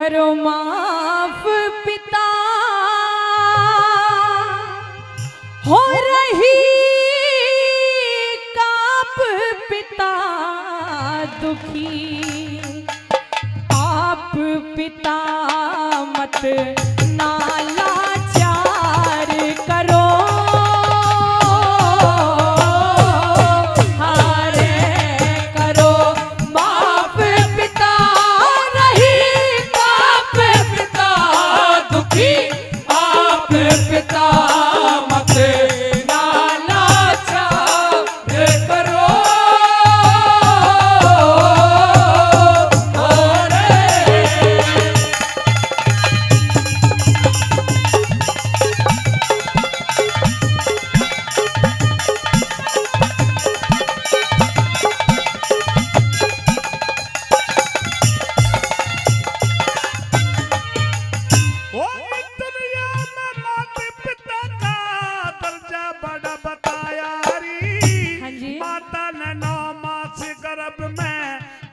करो माफ पिता, हो रही काप पिता दुखी, आप पिता मत नालाचार करो, हारे करो माफ पिता, रही काप पिता दुखी, आप पिता मत नालाचार करो।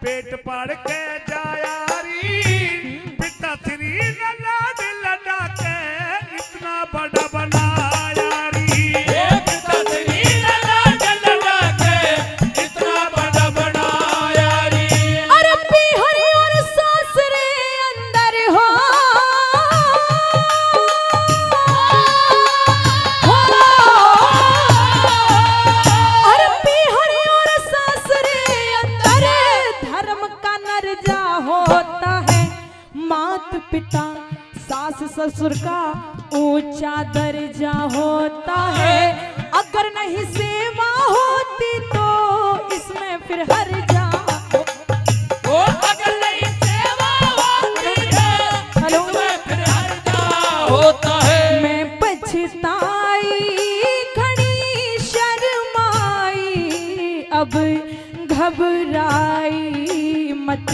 पेट पड़ के जाया री, पिता श्री लाड लड़ा के इतना बड़ा बनाया री, पिता श्री लाड लड़ा के इतना बड़ा बनाया री। अरे पीहर और सासरे अंदर हो, अरे पीहर और सासरे अंदर धर्म का नरजा होता है, मात पिता सास ससुर का ऊंचा दर्जा होता है, अगर नहीं सेवा होती तो इसमें फिर हर जा, अगर नहीं सेवा होती है इसमें फिर हर जा होता है। मैं पछताई घड़ी शर्माई, अब घबराई मत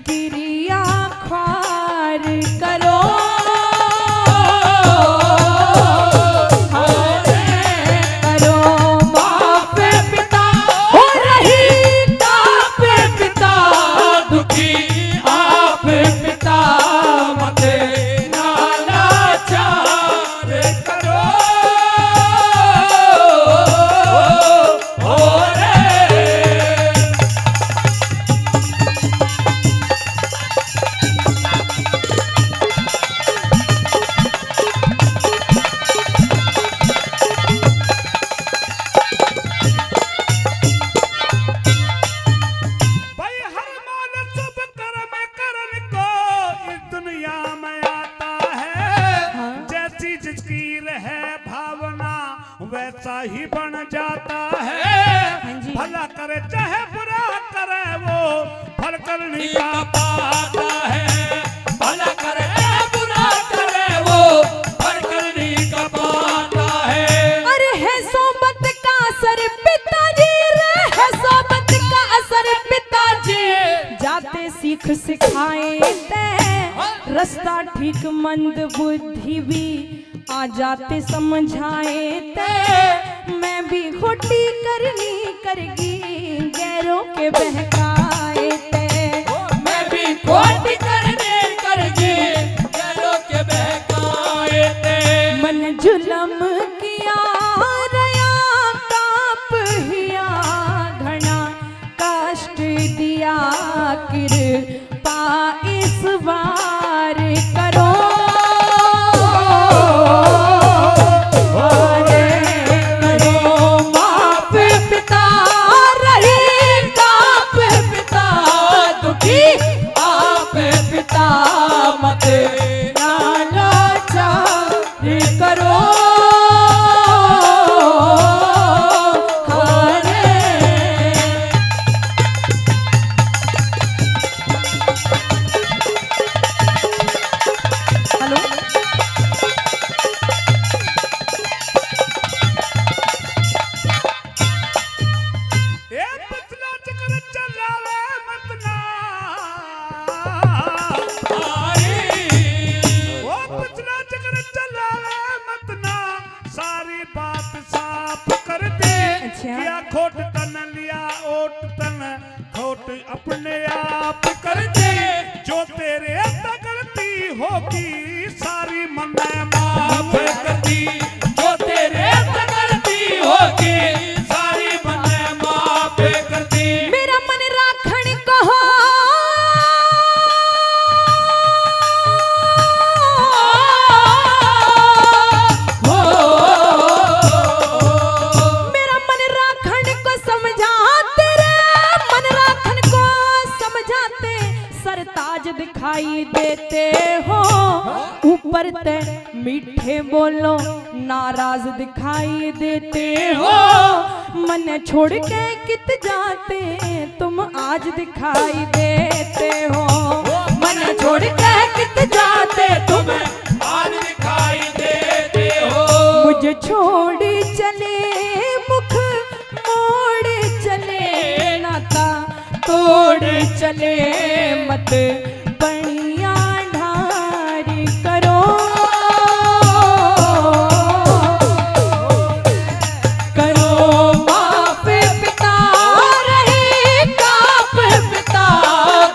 क्रिया ख्वार करो, करो माफ पिता, हो रही काप पिता दुखी, आप पिता मत नालाचार करो। भाई हर मान शुभ कर्म करन को इस दुनिया में आता है, जैसी जिसकी रहे भावना वैसा ही बन जाता है, भला करे चाहे बुरा करे वो फल करने का पाता है, भला करे चाहे बुरा करे वो फल करने का पाता है। अरे है सोबत का असर पिताजी रे, है सोबत का असर पिताजी, जाते सीख सिखाए ते रास्ता ठीक, मंद बुद्धि भी आ जाते समझाए ते, मैं भी खोटी करनी करगी गैरों के बहकाए ते, मैं भी खोटी करने करगी गैरों के बहकाए थे, मन जुलम किया रया काप हिया, घना कष्ट दिया कृपा इस बार करो, करो माफ पिता, रही काप पिता दुखी, आप पिता मत नालाचार करो, हारे। हेलो ए पतला चक्र चलावे मत ना, होगी सारी मन्ने माफ करती जो तेरे करती होगी सारी मन्ने माफ करती। मेरा मन राखण कहो मेरा मन राखण को समझाते रे मन राखण को समझाते सरताज दिखाई देते हो ऊपर ते मीठे बोलो नाराज दिखाई देते हो मन छोड़ के कित जाते तुम आज दिखाई देते हो मन छोड़ के कित जाते तुम आज दिखाई देते हो। मुझे छोड़ चले मुख मोड़ चले नाता तोड़ चले मत बनिया ढारी करो करो माफ पिता रहे काप पिता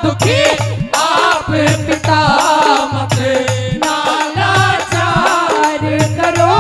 दुखी आप पिता मत नालाचार करो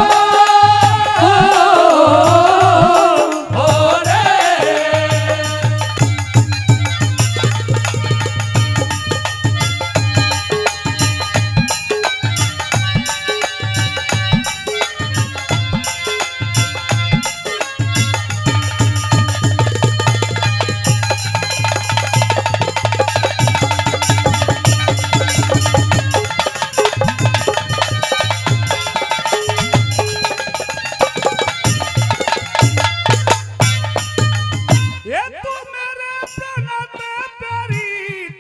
ये तू मेरे प्राणते प्यारी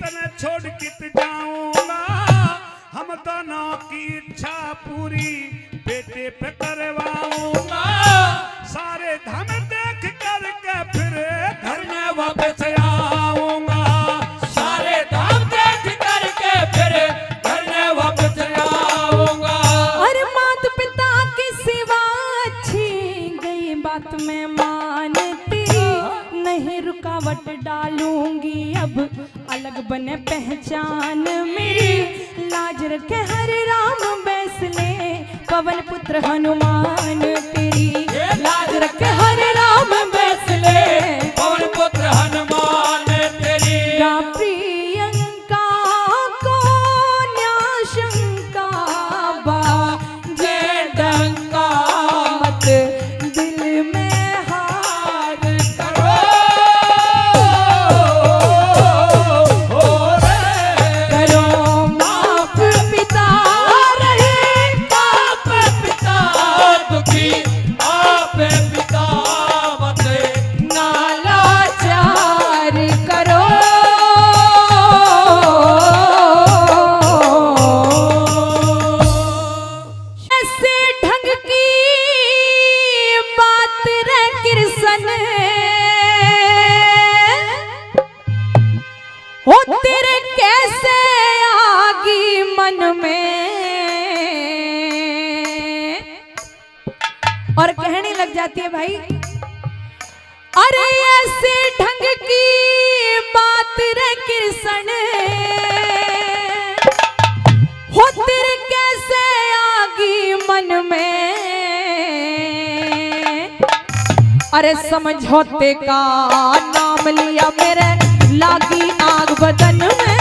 तने छोड़ कित जाऊंगा हम दोनों की इच्छा पूरी बेटे पे करवाऊंगा सारे धन देख करके फिर घर में वापस आऊंगा सारे धाम देख करके फिर घर में वापस आऊंगा। और माता पिता की सेवा अच्छी गई बात मैं मानती नहीं रुकावट डालूंगी अब अलग बने पहचान मेरी लाज रखे हरे राम बैसले पवन पुत्र हनुमान तेरी लाज रखे हरे राम बैसले पवन पुत्र हनुमान तेरी। गा प्रियंका को न्याशंका बा जे डंका मत दिल में हार करो करो माफ पिता रहे पाप पिता दुखी आप पिता मत नालाचार करो ऐसे ढंग की बात रे कृष्ण हो तेरे कैसे आगी मन में और कहने लग जाती है भाई अरे ऐसे ढंग की बात रे कृष्ण हो तेरे कैसे आगी मन में अरे समझौते का नाम लिया मेरे लागी आग बदन में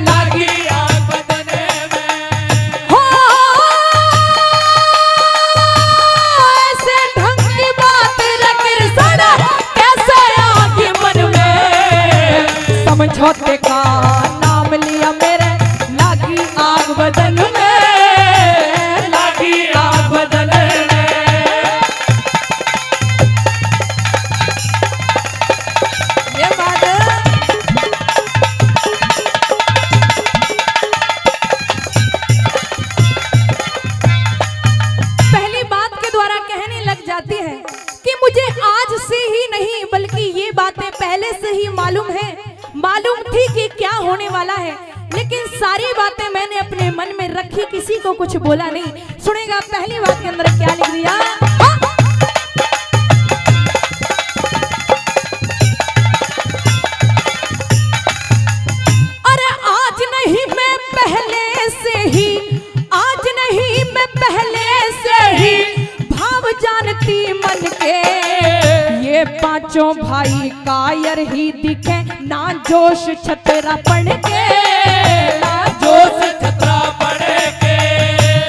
लागी आग बदन में। हो ऐसे ढंग की बात रे कृष्ण कैसे आगे मन में समझौते का नाम लिया मेरे लागी आग बदन में लागी आग बदन में। ये बात पहली बात के द्वारा कहने लग जाती है कि मुझे आज से ही नहीं बल्कि ये बातें पहले से ही मालूम है मालूम थी कि क्या होने वाला है लेकिन सारी बातें मैंने अपने मन में रखी किसी को कुछ बोला नहीं। सुनेगा पहली बात के अंदर क्या लिख दिया हाँ? अरे आज नहीं मैं पहले पांचों भाई कायर ही दिखे, ना जोश छतरा पड़ के, ना जोश छतरा पड़े के।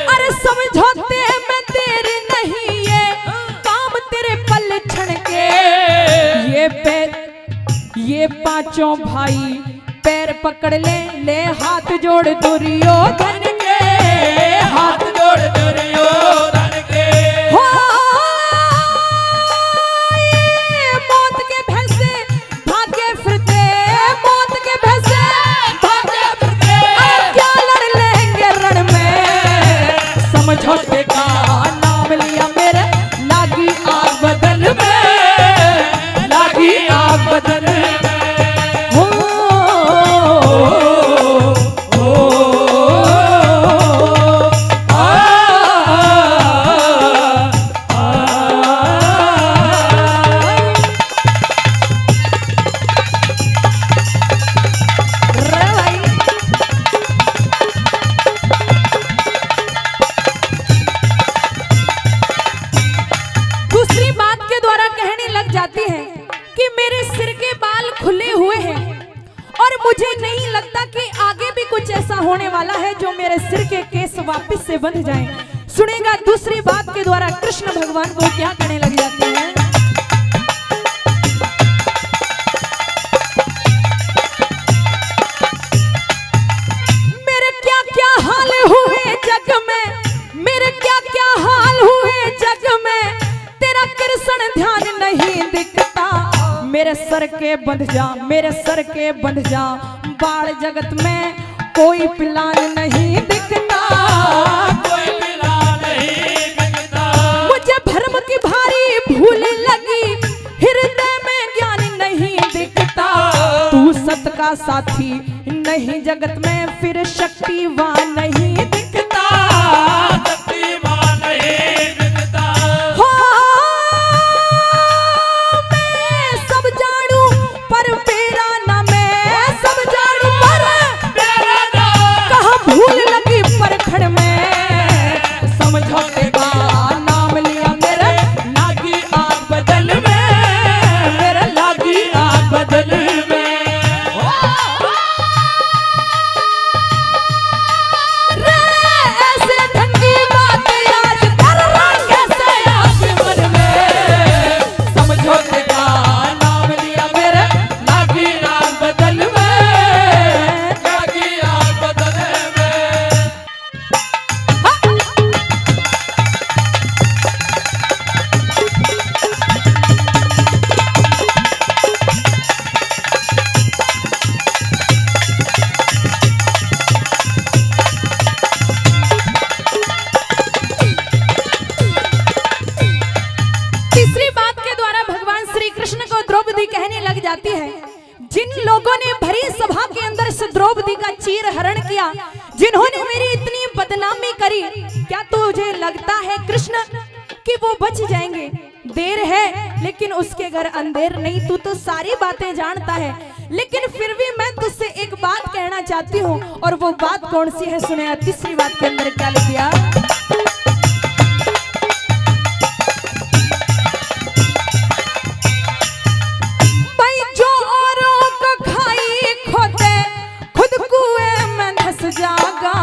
अरे समझौते में देर नहीं, ये काम तेरे पल छण के। ये पांचों भाई पैर पकड़ ले हाथ जोड़ दुर्योधन के, हाथ जोड़ दुर्योधन के। हो ये मौत के भैंसे भागे फिरते, मौत के भैंसे भागे फिरते। अरे क्या लड़ लेंगे रण में, समझौते का नाम लिया मेरे, लागी आग बदन में, लागी आग बदन में। दूसरी बात के द्वारा कहने लग जाती है कि मेरे सिर के बाल खुले हुए हैं और मुझे नहीं लगता कि आगे भी कुछ ऐसा होने वाला है जो मेरे सिर के केस वापस से बंध जाएं। सुनेगा दूसरी बात के द्वारा कृष्ण भगवान को क्या कहने लग जाते हैं। मेरे क्या क्या हाल हुए जग में, मेरे क्या क्या हाल हुए जग में, तेरा कृष्ण ध्यान नहीं दिखता। मेरे सर के बंध जा, मेरे सर के बंध जा, बाढ़ जगत में कोई प्लान नहीं दिखता, कोई मिला नहीं दिखता। मुझे भ्रम की भारी भूल लगी, हृदय में ज्ञान नहीं दिखता। तू सत का साथी नहीं जगत में, फिर शक्तिवान नहीं दिखता, शक्तिमान नहीं दिखता। हो मैं सब जानू पर मेरा ना, मैं सब जानू पर तेरा नाम। कहाँ भूल लगी परखड़ में, समझौते का नाम लिया मेरे, लागी आग बदल में, मेरे लागी आग बदल में। रे ऐसे ढंगी बात आज कर रंगे से आज मन में, समझौते का नाम लिया मेरे, लागी आग बदल में। लागी आग बदले में। तीसरी बात के द्वारा भगवान श्री कृष्ण को द्रौपदी कहने लग जाती है, जिन लोगों ने भरी सभा के अंदर से द्रौपदी का चीर हरण किया, जिन्होंने मेरी इतनी बदनामी करी, क्या तुझे लगता है कृष्ण कि वो बच जाएंगे? देर है लेकिन उसके घर अंधेर नहीं, तू तो सारी बातें जानता है। लेकिन फिर भी मैं तुझसे एक बात कहना चाहती हूँ, और वो बात कौन सी है सुने। तीसरी बात के अंदर क्या लिख दिया, भाई जो औरों को खाई खोते खुद कुएं में धंस जागा,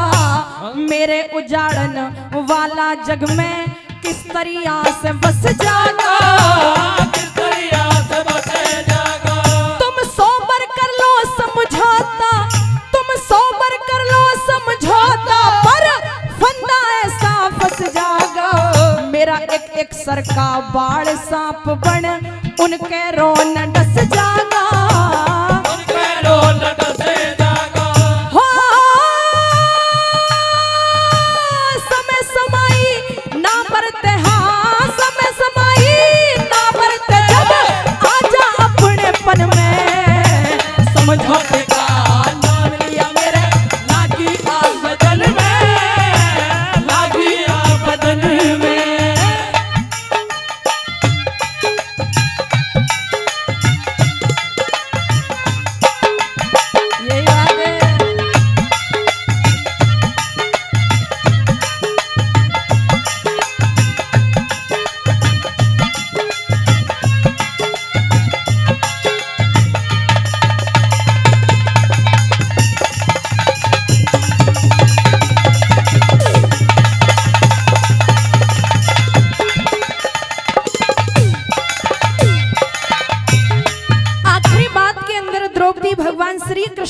मेरे उजाड़न वाला जग में किस तरिया से बस जागा। किस दरिया से बसे जागा। तुम सोबर कर लो समझौता, तुम सोबर कर लो समझौता, पर फंदा ऐसा फंस जागा। मेरा एक एक सर का बाढ़ सांप बन उनके रोन डस जागा। उनके रोल डसे जागा। हो समय समाई ना बरते, हाँ समय समाई ना बरते, जब आजा अपने पन में, समझौते का नाम लिया मेरे, लागी आग बदन में, लागी आग बदन में। यही बात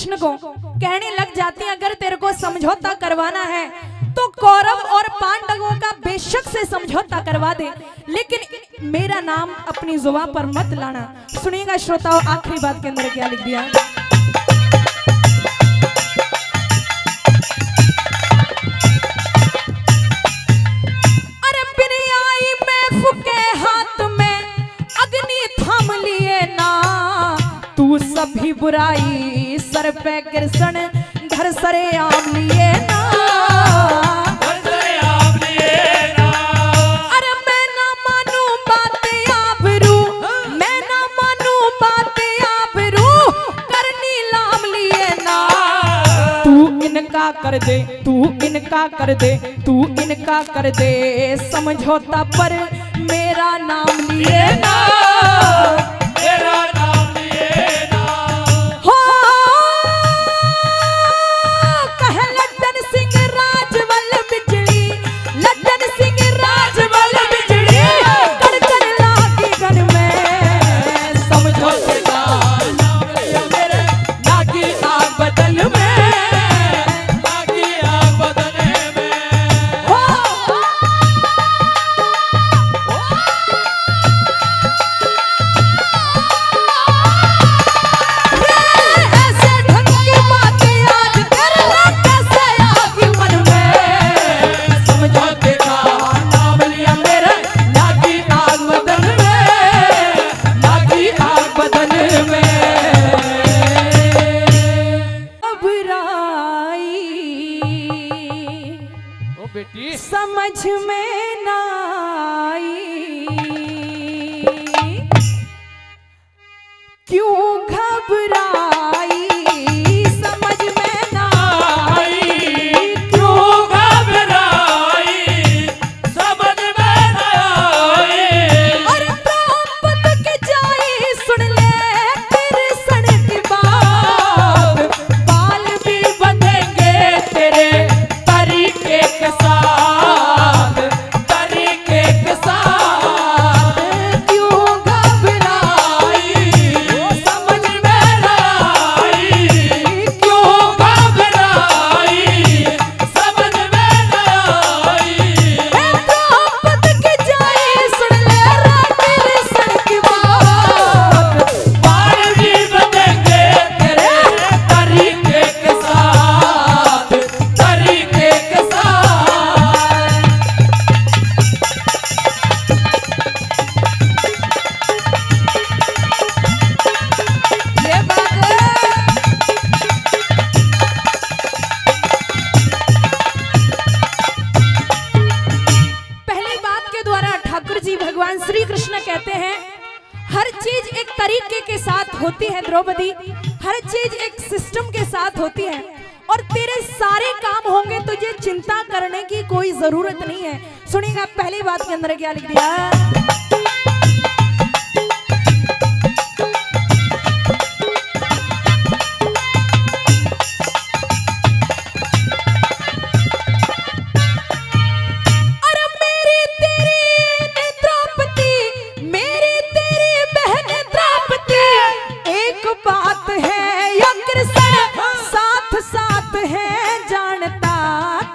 कृष्ण को कहने लग जाती है, अगर तेरे को समझौता करवाना है तो कौरव और पांडवों का बेशक से समझौता करवा दे, लेकिन मेरा नाम अपनी जुबान पर मत लाना। सुनिएगा श्रोताओं, आखिरी बात के अंदर क्या लिख दिया। सभी बुराई सर पे कृष्ण घर सरे आम लिए ना, घर सरे आम लिए ना। अरे मैं ना मानू बातें आबरू, मैं ना मानू बातें आबरू करनी लाम लिए ना। तू इनका कर दे, तू इनका कर दे, तू इनका कर दे समझौता पर मेरा नाम लिए ना, मेरा नाम लिए ना। हो कह लड्डन सिंह राजवल बिजली, लड्डन सिंह राजवल बिजली कड़कड़ लागी गन में समझौते का नाम लिया मेरे, लागी आग बदन में, लागी आग बदने में। हो ऐसे ढंग की बातें याद करना कैसे आगी मन में समझौते का नाम लिया मेरे, लागी आग बदन में, लागी आग बदन में। घबराई ओ बेटी, समझ में ना आई, क्यों घबराई समझ में ना आई, क्यों घबराई समझ में न आई। और प्रापत के जाई सुन ले कृष्ण की बात, बाल भी बंधेंगे तेरे तरीके के साथ, तरीके के साथ। क्यों घबराई समझ में न आई, क्यों घबराई समझ में न आई। प्रापत के जाई सुन ले कृष्ण की बात, बाल भी बंधेंगे तेरे तरीके के साथ, तरीके के साथ। ये बात है। पहली बात के द्वारा ठाकुर जी भगवान श्री कृष्ण कहते हैं, हर चीज एक तरीके के साथ होती है द्रौपदी, हर चीज एक सिस्टम के साथ होती है, और तेरे सारे काम होंगे तुझे चिंता करने की कोई जरूरत नहीं है। सुनिएगा पहली बात के अंदर क्या लिख दिया। अरे मेरी तेरी द्रौपदी, मेरी तेरी बहन द्रौपदी, एक बात है या कृष्ण साथ साथ है, जानता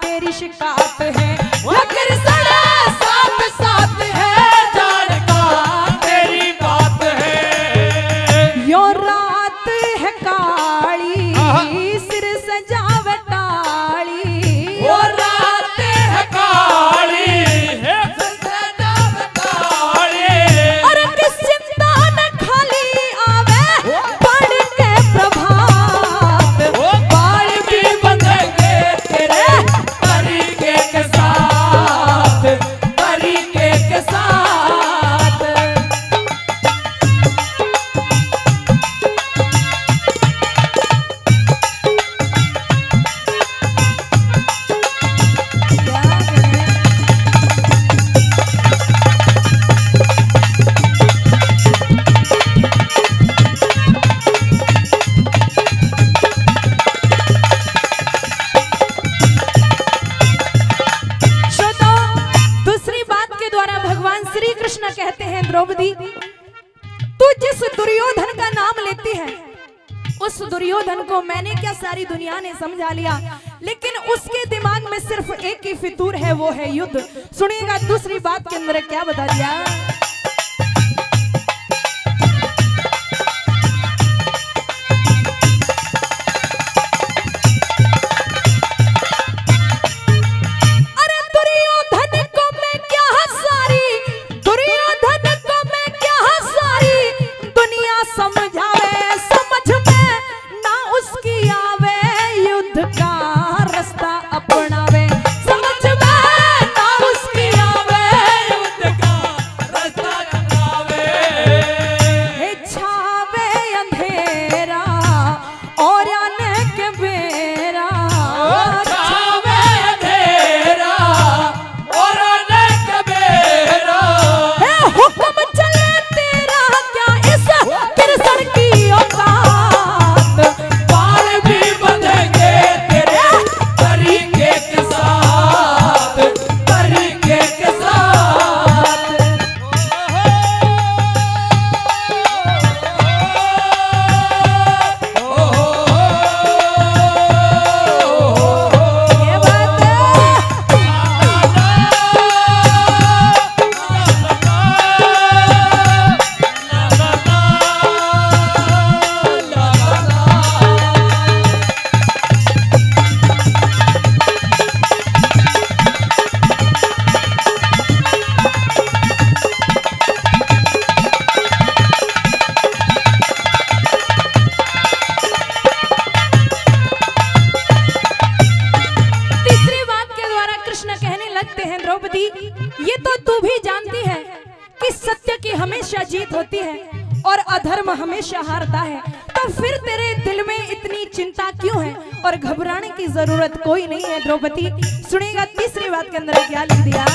तेरी शिकायत है या कृष्ण साथ साथ है, जानता तेरी बात है। यो रात है काली सिर सजावटाली, वो रात है काली है सजावटाली। और किस चिंता न खाली आवे पढ़ के प्रभात, वो बाल भी बंधेंगे तेरे तरीके के साथ, तरीके के साथ। श्रोताओ, दूसरी बात के द्वारा भगवान श्री कृष्ण कहते हैं, द्रौपदी तू जिस दुर्योधन का नाम लेती है, उस दुर्योधन को मैंने क्या सारी दुनिया ने समझा लिया, लेकिन उसके दिमाग में सिर्फ एक ही फितूर है, वो है युद्ध। सुनिएगा दूसरी बात के अंदर क्या बता दिया। द्रौपदी, ये तो तू भी जानती है कि सत्य की हमेशा जीत होती है और अधर्म हमेशा हारता है, तो फिर तेरे दिल में इतनी चिंता क्यों है और घबराने की जरूरत कोई नहीं है द्रौपदी। सुनेगा तीसरी बात के अंदर क्या लिख दिया।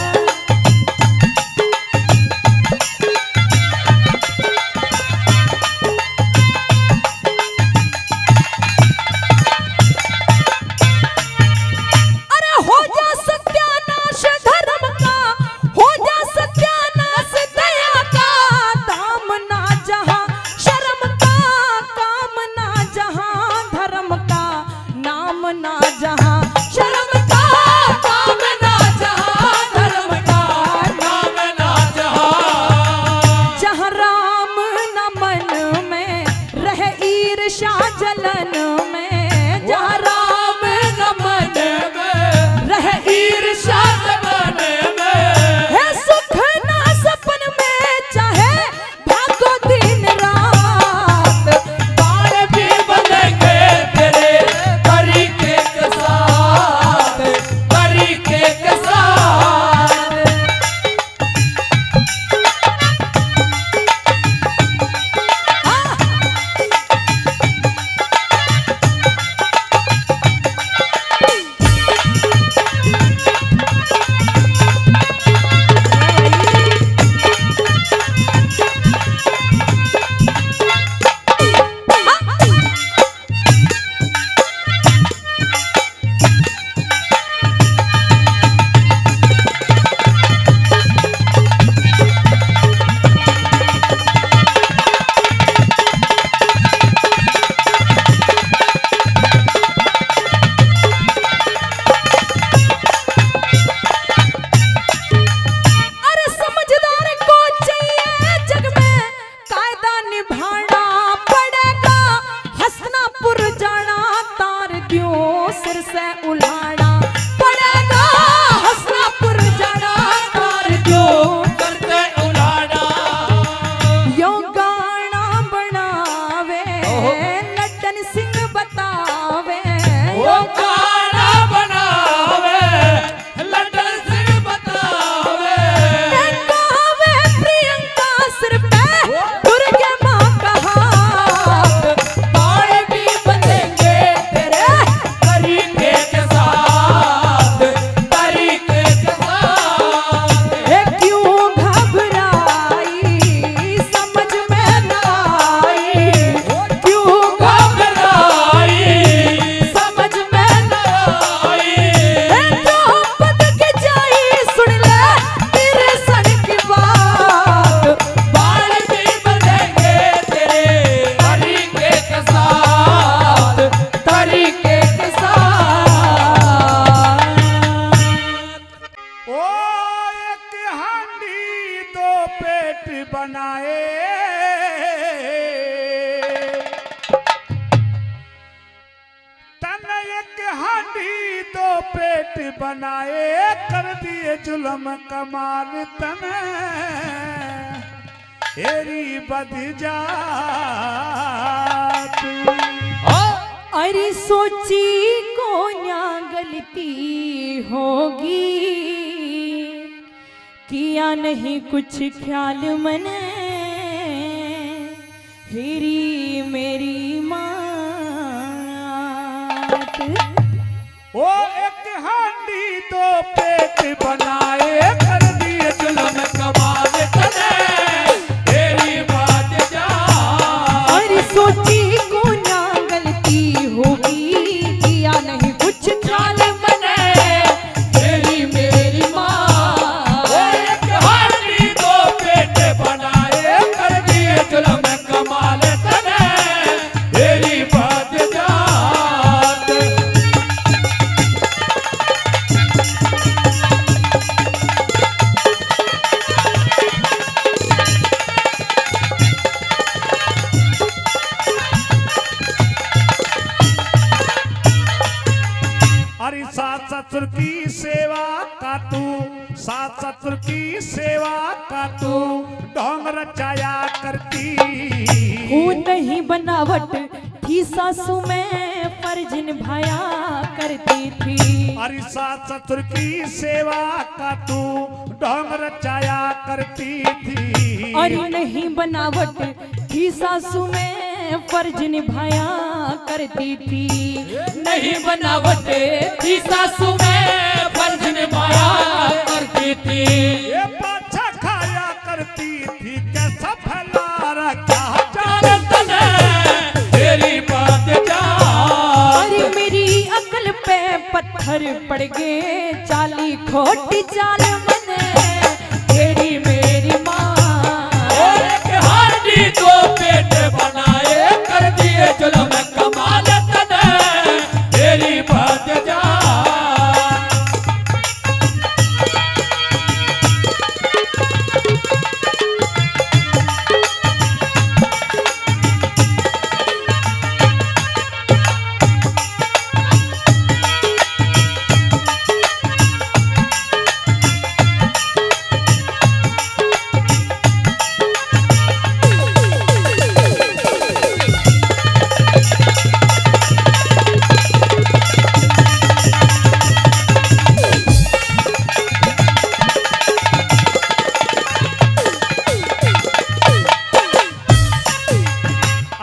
ना जहां शर्म का काम ना जहां धर्म का बनाए, तन एक हांडी दो पेट बनाए, कर दिए जुल्म कमाल तन हेरी बद जा तू। अरे सोची को क्या गलती होगी, किया नहीं कुछ ख्याल मने, हेरी मेरी मात। ओ एक हांडी दो पेट बनाए, कर दिए जुल्म कमाल तने हेरी बद जा। अरे सोची को क्या गलती होगी, किया नहीं कुछ ख्याल मने, हेरी मेरी मात। एक हांडी दो पेट बनाए, कर दिए जुल्म कमाल तने हेरी बद जात। अरे सास ससुर की सेवा का तू, सास ससुर की सेवा का तू ढोंग रचाया करती। वो नहीं बनावट थी सासू में, फर्ज निभाया करती थी। अरे सास ससुर की सेवा का तू ढोंग रचाया करती थी। अरे नहीं बनावट थी सासू में, फर्ज निभाया करती थी। नहीं बनावट थी सासू में, फर्ज निभाया करती थी। ये पाछा खाया करती थी, कैसा फैला रखा जान तने हेरी बद जात। अरे मेरी अकल पे पत्थर पड़ गए, चाली खोटी चाल मने, तेरी मेरी माँ। एक हांडी दो पेट बनाए, कर दिए जुल्म कमाल तने हेरी बद जात।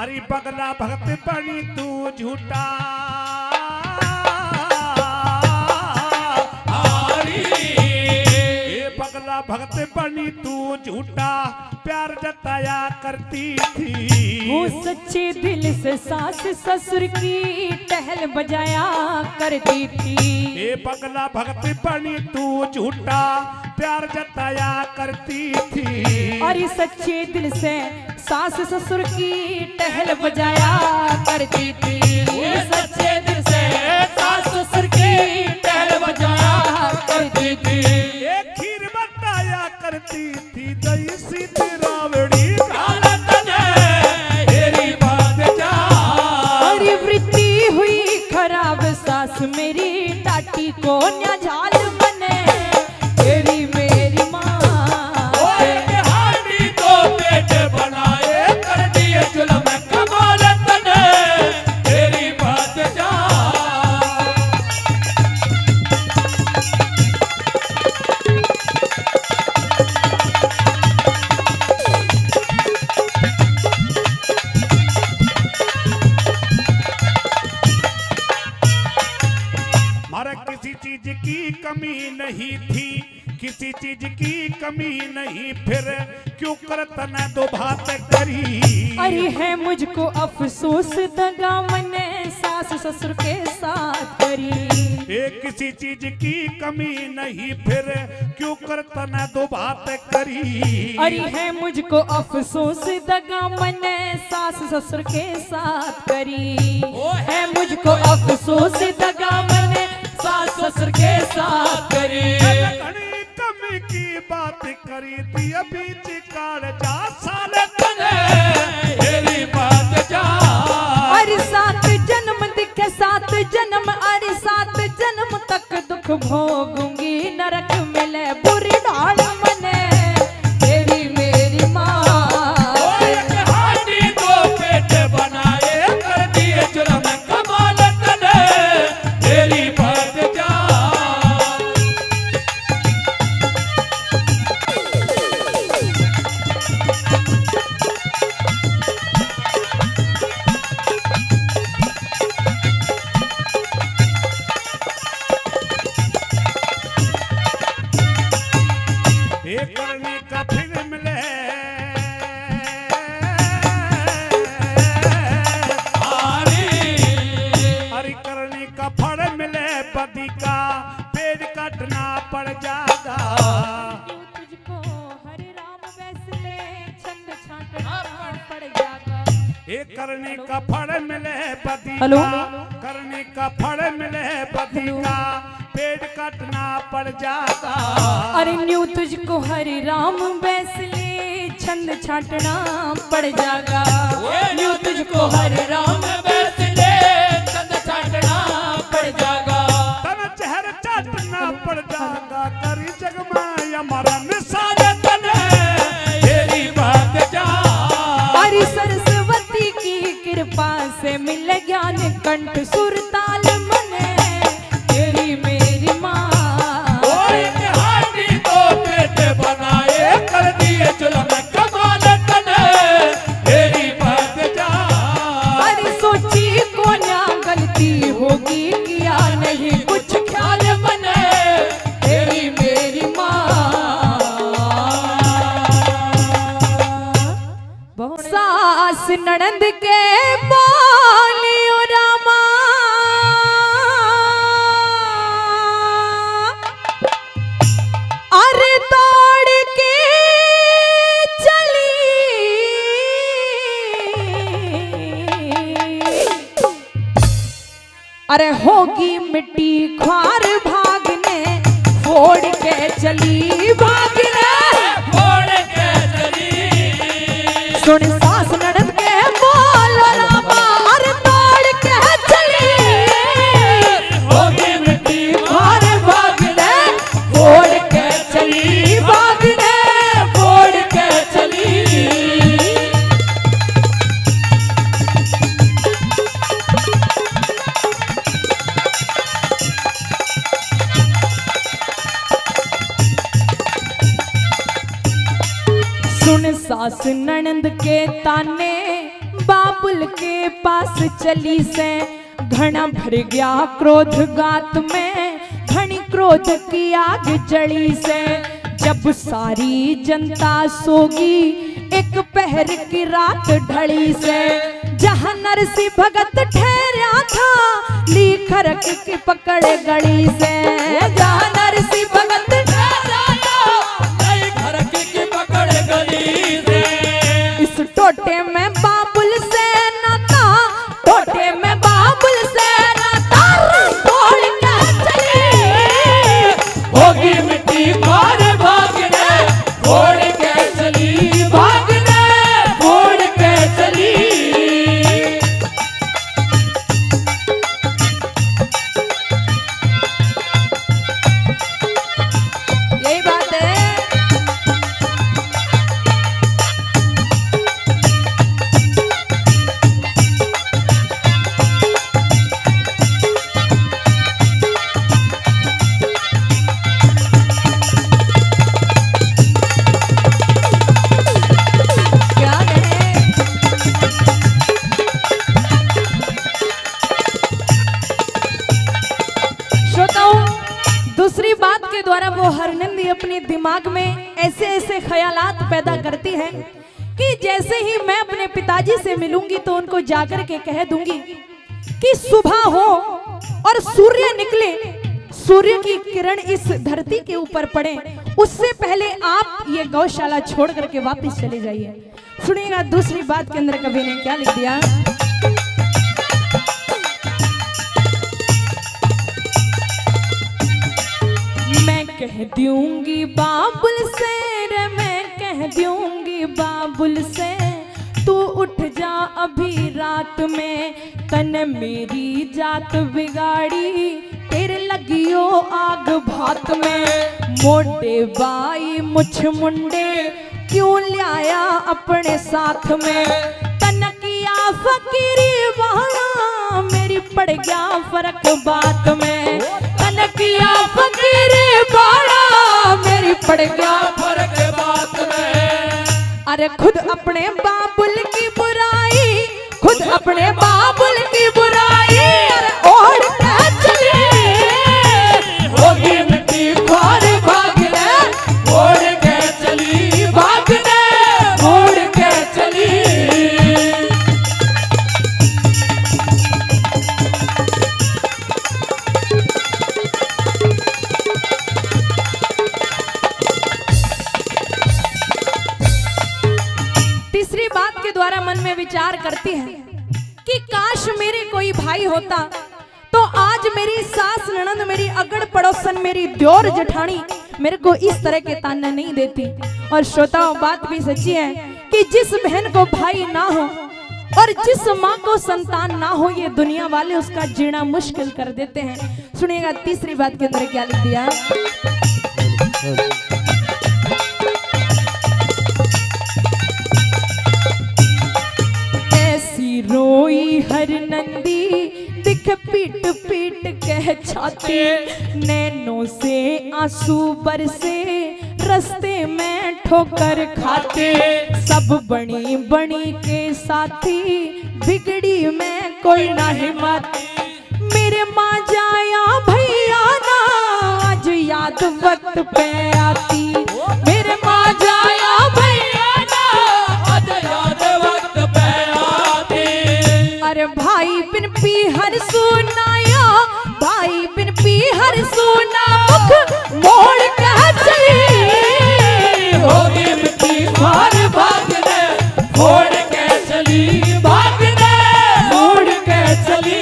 अरे बगला भगत बनी तू झूठा। ये बगला भगत बनी तू झूठा, प्यार जताया करती थी। वो सच्चे दिल से सास ससुर की टहल बजाया करती थी। ये बगला भगत बनी तू झूठा, प्यार जताया करती थी। अरे सच्चे दिल से सास ससुर की टहल बजाया करती थी। ये सच्चे दिल से सास ससुर की टहल बजाया करती थी। ये खीर बताया करती थी, दही सी रावड़ी काल तने हेरी बद जात। अरे वृत्ति हुई खराब सास मेरी, टाटी को न्या झाल बने, तेरी मेरी माँ। एक हांडी दो पेट बनाए, कर दिए जुल्म कमाल तने हेरी बद जात। हमारा किसी चीज की कमी नहीं थी, किसी चीज की कमी नहीं, फिर क्यों करतन दो बात करी। अरे है मुझको अफसोस दगा मैंने सास ससुर के साथ करी। ये किसी चीज की कमी नहीं, फिर क्यों करतन दो बात करी। अरे है मुझको अफसोस दगा मैंने सास ससुर के साथ करी। है मुझको अफसोस दगा मैंने सास ससुर के साथ करी। घनी कमी की बात करी थी, बीच का बिगाड़ जा साले तने तेरी बात जा अरे 7 जन्म दिखे 7 जन्म अरे 7 जन्म तक दुख भोगूंगी नरक मिले बुरी ढाल मने तेरी मेरी माँ एक हाथी दो पेट बनाए कर दिए जुल्म कमाल तने तेरी बात जा ये करने का फिर मिले हरि करने का फल मिले पति का पेड़ काटना पड़ जाएगा तुझको हरे राम वैसले छंद छांटना पड़ जाएगा ये करने का फल मिले पति हेलो? का करने का फल मिले पति का पेड़ काटना पड़ जाएगा अरे न्यू तुझको हरे राम वैसले छंद छाटना पड़ जाएगा न्यू तुझको हरे राम बैसले चंद छाटना पड़ जाएगा तन चेहर चाटना पड़ जाएगा करी जगमाया मरण सारे तने तेरी बात जा हरि सरस्वती की कृपा से मिल ज्ञान कंठ सुर ताल मने तेरी मेरी माँ एक हाथी दो पेट बनाए कर दिए जुल्म कमाल तने तेरी बात जा हरि सोची को ना गलती होगी किया नहीं कुछ ख्याल बने तेरी मेरी सास ननंद के बोलियो रामा अरे दौड़ के चली अरे होगी मिट्टी ख्वार भागने फोड़ के चली भागने फोड़ के चली सुन सास ननद के बोल रामा अरे दौड़ के चली होगी मिट्टी और भागने फोड़ के चली भागने फोड़ के चली सुन सास ननंद के ताने बाबुल के पास चली से घना भर गया क्रोध गात में घनी क्रोध की आग जड़ी से जब सारी जनता सोगी एक पहर की रात ढली से जहां नरसी भगत ठहरा था ली खरक की पकड़ गड़ी से जहां नरसी भगत नई घर की पकड़ गली से इस टोटे में बाबुल से नाता टोटे में बाबुल से नाता तोड़ के चली होगी मिट्टी मार भागने फोड़ के चली भागने फोड़ के चली यही बात है क्या कहें श्रोताओं दूसरी बात के द्वारा वो हरनंदी अपने दिमाग में ऐसे ऐसे ख्यालात पैदा करती है कि जैसे ही मैं अपने पिताजी से मिलूंगी तो उनको जाकर के कह दूंगी कि सुबह हो और सूर्य निकले सूर्य की किरण इस धरती के ऊपर पड़े उससे पहले आप ये गौशाला छोड़ करके वापस चले जाइए। सुनिएगा दूसरी बात के अंदर कवि ने क्या लिख दिया। मैं कह दूंगी बाबुल से रे मैं कह कह दूंगी बाबुल से, तू उठ जा अभी रात में, तन मेरी जात बिगाड़ी तेरे लगियो आग भात में। मोटे बाई मुछ मुंडे क्यों लाया अपने साथ में, तन किया फकीरी वाला मेरी पड़ गया फर्क बात में। तन किया फकीरी वाला मेरी पड़ गया फर्क बात में। अरे खुद अपने बाबुल की बुराई, खुद अपने बाबुल की बुराई अरे ओढ़ के चली, होगी मिट्टी और भागने ओढ़ के चली, भागने ओढ़ के चली। तीसरी बात के द्वारा मन में विचार करती है कि काश मेरे कोई भाई होता तो आज मेरी सास ननद, मेरी अगड़ पड़ोसन, मेरी द्योर जेठानी मेरे को इस तरह के ताना नहीं देती। और श्रोताओं बात भी सच्ची है कि जिस बहन को भाई ना हो और जिस माँ को संतान ना हो, ये दुनिया वाले उसका जीना मुश्किल कर देते हैं। सुनिएगा तीसरी बात के अंदर क्या लिख दिया। रोई हर नंदी दिख पीट पीट कह छाती, नैनों से आंसू बरसे रास्ते में ठोकर खाते। सब बनी बनी के साथी बिगड़ी में कोई ना हिम्मत, मेरे माँ जाया भैया ना आज याद वक्त पे आती। मेरे माँ जाया भैया ना आज याद वक्त पे आती। अरे भाई बिन पीहर सुनाया, भाई बिन पीहर सुना मुख मोड़ के चली, होगी मिट्टी मार भागने मोड़ के चली, भागने मोड़ के चली।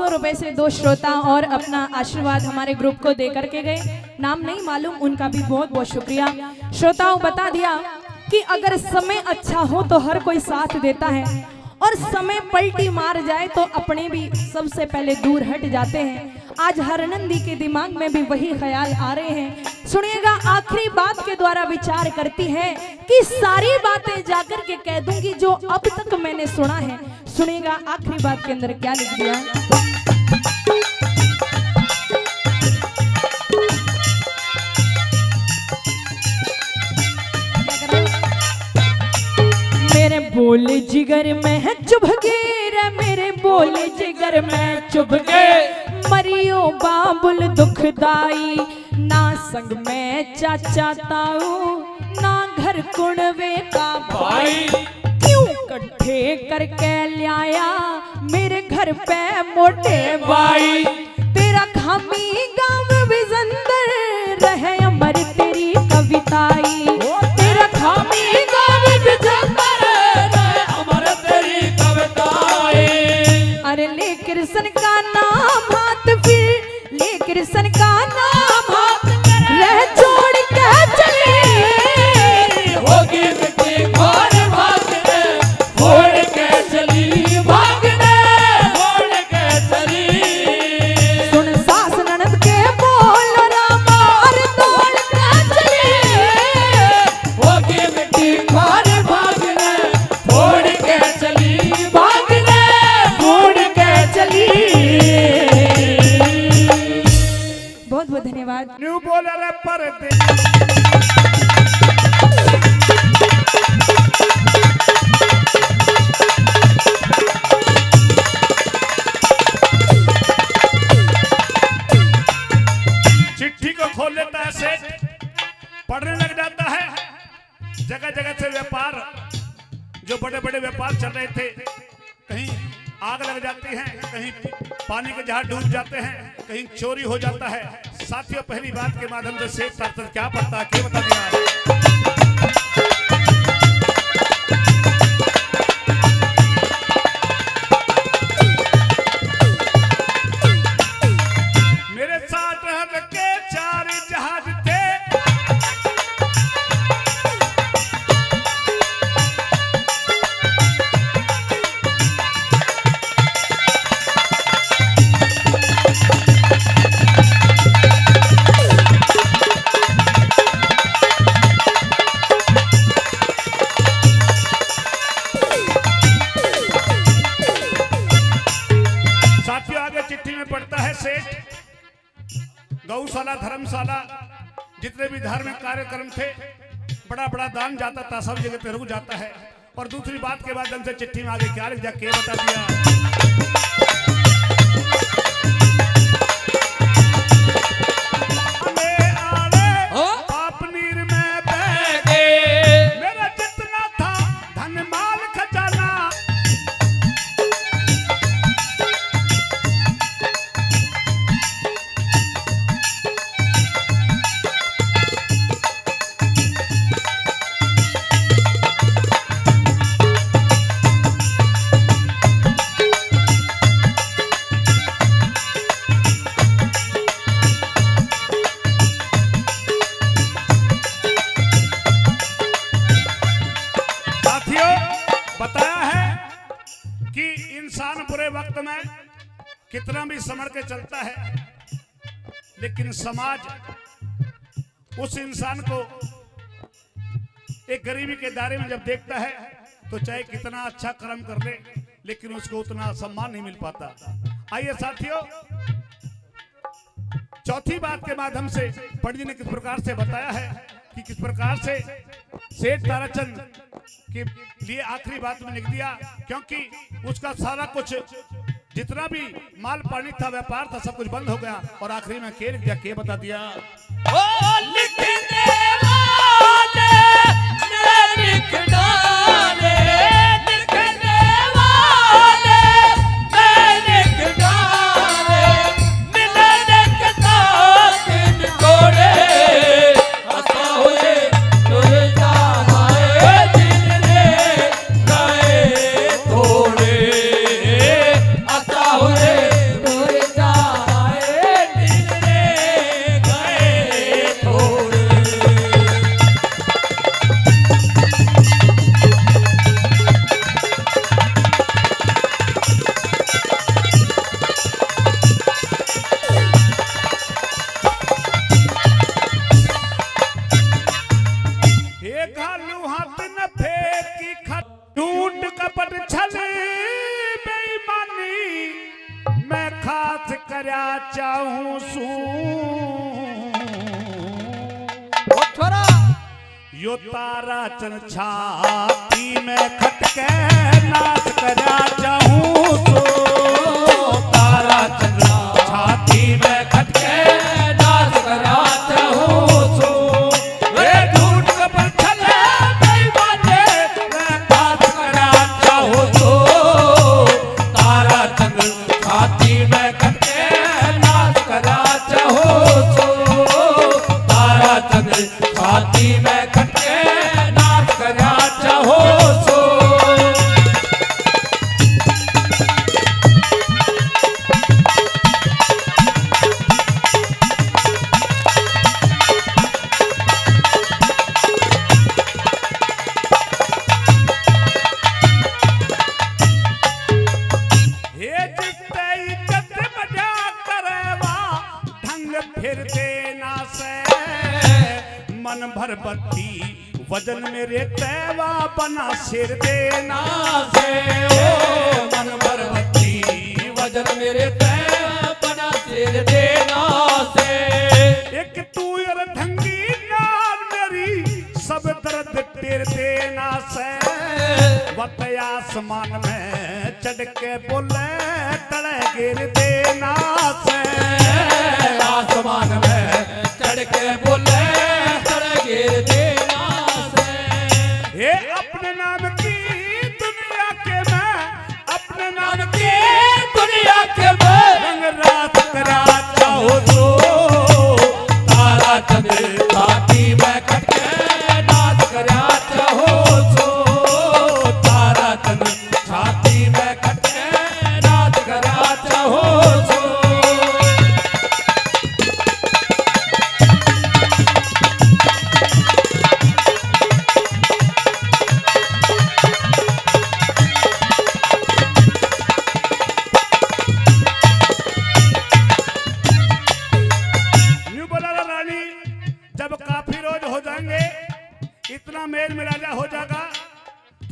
रुपए से 2 श्रोता और अपना आशीर्वाद हमारे ग्रुप को दे करके गए। नाम नहीं मालूम, उनका भी बहुत बहुत शुक्रिया। श्रोताओं बता दिया कि अगर समय अच्छा हो तो हर कोई साथ देता है, और समय पलटी मार जाए तो अपने भी सबसे पहले दूर हट जाते हैं। आज हरनंदी के दिमाग में भी वही ख्याल आ रहे हैं। सुनिएगा आखिरी बात के द्वारा विचार करती है कि सारी बातें जाकर के कह दूंगी जो अब तक मैंने सुना है। सुनिएगा आखिरी बात के अंदर क्या लिख दिया। मेरे बोले जिगर में चुभ गए रे, मेरे बोले जिगर में चुभ गए, मरियो बाबुल दुखदाई, ना संग में चाचा ताऊ, ना घर कुणवे का भाई, क्यों इकट्ठे करके लाया मेरे घर पे मोटे भाई। तेरा खामी गाँव बिजंदर रहे अमर तेरी कविताई, तेरा खामी गाँव बिजंदर रहे अमर तेरी कविताई। अरे ले कृष्ण का नाम हाथ, फिर ले कृष्ण का नाम हाथ, रह छोड़ के चले, होगी मिट्टी खोर भागने छोड़ के चली, भागने छोड़ के चली। सुन सास ननद के बोल रामा, अरे दौड़ के चले, होगी मिट्टी खोर भागने छोड़ के चली, भागने छोड़ के चली। बहुत बहुत धन्यवाद। न्यू बोलर पर चिट्ठी को खोल लेता है सेठ, पढ़ने लग जाता है। जगह जगह से व्यापार, जो बड़े बड़े व्यापार चल रहे थे, कहीं आग लग जाती है, कहीं पानी के जहाज डूब जाते हैं, कहीं चोरी हो जाता है। साथियों, पहली बात के माध्यम से सेठ तारचंद क्या पढ़ता है, क्या बता दिया। मेरे साथ रह के 4 जहाज थे, गौशाला, धर्मशाला, जितने भी धार्मिक कार्यक्रम थे, बड़ा बड़ा दान जाता था, सब जगह पे रुक जाता है। और दूसरी बात के माध्यम से चिट्ठी में आगे क्या लिख दिया, क्या बता दिया। मेरा जितना था धन माल खजाना, वक्त में कितना भी संभल के चलता है, लेकिन समाज उस इंसान को एक गरीबी के दायरे में जब देखता है तो चाहे कितना अच्छा कर्म कर ले, लेकिन उसको उतना सम्मान नहीं मिल पाता। आइए साथियों, चौथी बात के माध्यम से पंडित जी ने किस प्रकार से बताया है कि किस प्रकार से सेठ ताराचंद के लिए आखिरी बात में लिख दिया, क्योंकि उसका सारा कुछ जितना भी माल पानी था, व्यापार था, सब कुछ बंद हो गया। और आखिरी में क्या लिख दिया, क्या बता दिया। ओ लिखने वाले ने लिख डाले, लिखने वाले ने लिख डाले, मिलने के साथ दिन तोड़े, हंसा हुए तुझ जाए दिन रे गए थोड़े, हंसा हुए तुझ जाए दिन रे गए थोड़े। एक हालू हाथ न फेंकी खत, झूठ कपट छल बेईमानी, मैं खास करया चाहूं सू, छोरा यो तारा चन छाती में खटके नाच करया चाहूं सू, तारा चन छाती में खटके नाच करा चाहूं सो, वे झूठ कपट छल बेईमानी, मैं खास करया चाहूं सू, तारा चंद्र छाती में खटके नाच करा चाहो सो, तारा चंद्र छाती में खटके नाच करा चाहो सो। हे जिसते इज्जत बजा करवा, ढंग फिर देना से, मन भर बत्ती वजन मेरे तैवा बना सिर देना से, ओ मन भर बत्ती वजन मेरे तय बना सिर देना से, एक तू और ढंगी नार मेरी सब दर्द तेर देना से, वत आसमान में चढ़ के बोले तले गिर देना से, आसमान में चढ़ के बोले तड़ गिर देना से, हे अपने नाम की दुनिया के मैं, अपने नाम की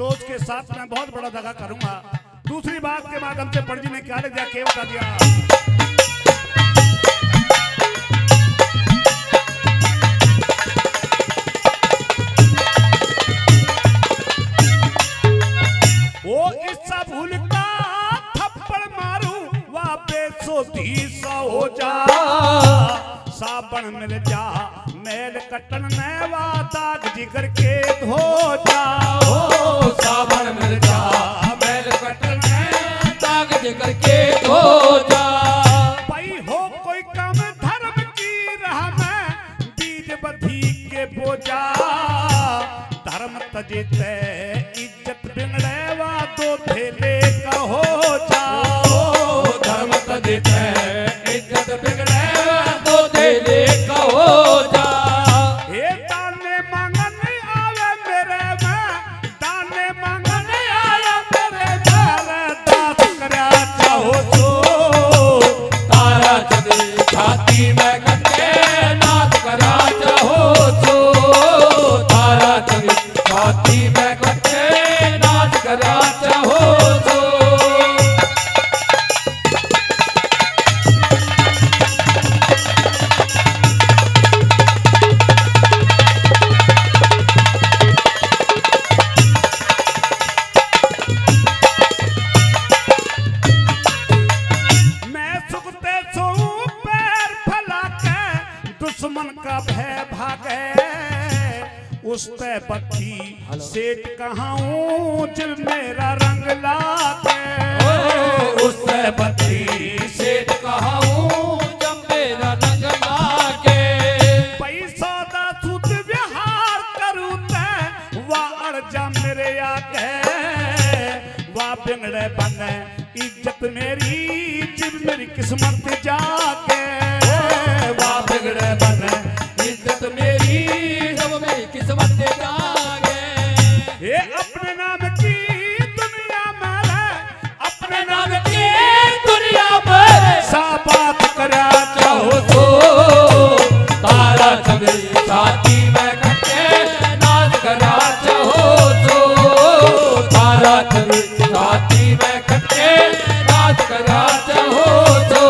तो उसके साथ मैं बहुत बड़ा दगा करूंगा। दूसरी बात के माध्यम से पंडित जी ने क्या लिख दिया, क्या बता दिया, वो इस भूल का थप्पड़ मारू वह बेसोधी सा हो जा, साबन मिल जा मैल कटन नैवा दाग जिगर के धो जा, ओ सावन मिल जा मैल कटन दाग जिगर के धो जा। भाई हो कोई काम धर्म की राह में बीज बधी के बोझा, धर्म तजे ते इज्जत बिगड़े वा दो थेले का हो जा, ओ धर्म तजे ते इज्जत बिगड़े दो थेले का हो जा। ये दाने मांगन आवे मेरे में, दाने मांगन आया मेरे में, दात करया चाहो तो तारा चंद छाती में कटे नाथ करा चाहो तो, तारा चंद छाती में कटे नाथ करा चाहो तो। दुश्मन का भय भागे उस पे बत्ती सेठ कहाऊं जब मेरा रंग लागे, उस पे बत्ती सेठ कहाऊं जब मेरा रंग लागे। पैसा दा सुध व्यवहार करूं ते वाह अड़जा मेरे आगे, वाह बिगड़े बने इज्जत मेरी जब मेरी किस्मत जागे, वाह बिगड़े बने इज्जत मेरी जब मेरी किस्मत जागे। ये अपने नाम की दुनिया में है, अपने नाम की दुनिया में साबात करा चाहो तो, तारा चंद छाती में कटे नाथ करा चाहो तो, तारा चंद छाती में कटे नाथ करा चाहो तो।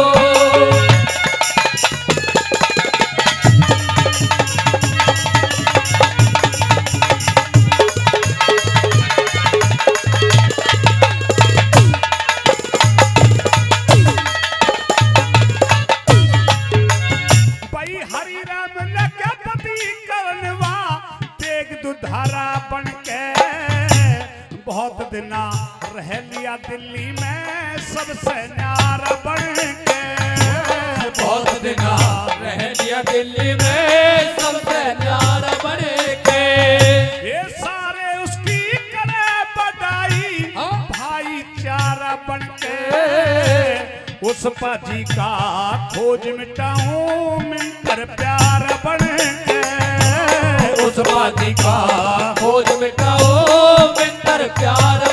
दुधारा बन के बहुत दिना रह लिया दिल्ली में सबसे न्यारा बन के, बहुत दिना रह लिया दिल्ली में सबसे न्यारा बन के। ये सारे उसकी करे बड़ाई भाईचारा बन के, उस पाजी का खोज मिटाऊं मिलकर प्यार बन के, उस बाजी का खोज मिटाओ मित्र प्यार